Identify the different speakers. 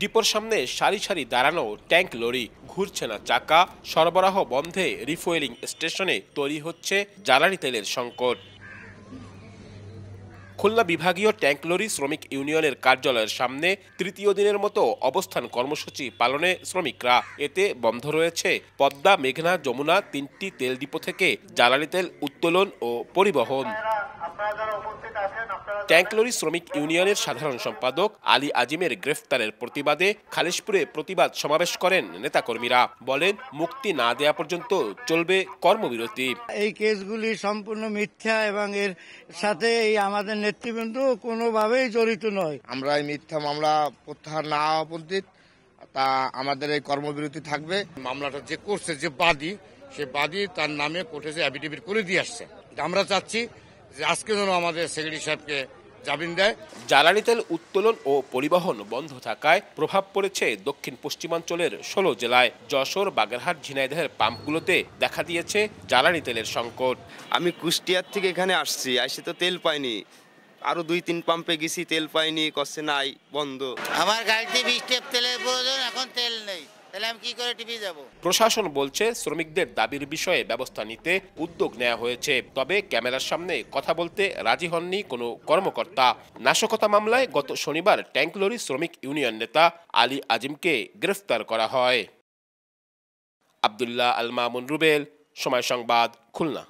Speaker 1: ডিপোর সামনে সারি সারি দাঁড়ানো ট্যাঙ্ক লরি, ঘুরছে না চাকা, সরবরাহ বন্ধে রিফুয়েলিং স্টেশনে তৈরি হচ্ছে জ্বালানি তেলের সংকট। খুলনা বিভাগীয় ট্যাঙ্ক লরি শ্রমিক ইউনিয়নের কার্যালয়ের সামনে তৃতীয় দিনের মতো অবস্থান কর্মসূচি পালনে শ্রমিকরা। এতে বন্ধ রয়েছে পদ্মা, মেঘনা, যমুনা তিনটি তেল ডিপো থেকে জ্বালানি তেল উত্তোলন ও পরিবহন। ট্যাঙ্ক লরি শ্রমিক ইউনিয়নের সাধারণ সম্পাদক আলী আজিমের গ্রেফতারের প্রতিবাদে খালিশপুরে প্রতিবাদ সমাবেশ করেন নেতাকর্মীরা। বলেন, মুক্তি না দেয়া পর্যন্ত চলবে কর্মবিরতি।
Speaker 2: এই কেসগুলি সম্পূর্ণ মিথ্যা এবং এর সাথে এই আমাদের নেতৃবৃন্দ কোনোভাবেই জড়িত নয়।
Speaker 3: আমরা এই মিথ্যা মামলা প্রত্যাহার না হওয়া পর্যন্ত তা আমাদের এই কর্মবিরতি থাকবে। মামলাটা যে করছে, যে বাদী, সে বাদী তার নামে কোর্টে যে অ্যাফিডেভিট করে দিয়ে আসছে। আমরা চাচ্ছি যে আজকে যেন আমাদের সেক্রেটারি সাহেবকে জামিন দেয়।
Speaker 1: জ্বালানি তেল উত্তোলন ও পরিবহন বন্ধ থাকায় প্রভাব পড়েছে দক্ষিণ পশ্চিমাঞ্চলের 16 জেলায়। যশোর, বাগেরহাট, ঝিনাইদহের পাম্পগুলোতে দেখা দিয়েছে জ্বালানি তেলের সংকট।
Speaker 4: আমি কুষ্টিয়ার থেকে এখানে আসছি, আসি তো তেল পাইনি। আরো 2-3 পাম্পে গেছি, তেল পাইনি, কচ্ছে নাই, বন্ধ।
Speaker 5: আমার গাড়িতে 20 টেপ তেলের প্রয়োজন, এখন তেল নেই, তাহলে আমি কি করে টিভি যাব?
Speaker 1: প্রশাসন বলছে শ্রমিকদের দাবির বিষয়ে ব্যবস্থা নিতে উদ্যোগ নেওয়া হয়েছে, তবে ক্যামেরার সামনে কথা বলতে রাজি হননি কোনো কর্মকর্তা। নাশকতা মামলায় গত শনিবার ট্যাঙ্ক লরি শ্রমিক ইউনিয়ন নেতা আলী আজিমকে গ্রেফতার করা হয়। আব্দুল্লাহ আল মামুন রুবেল, সময় সংবাদ, খুলনা।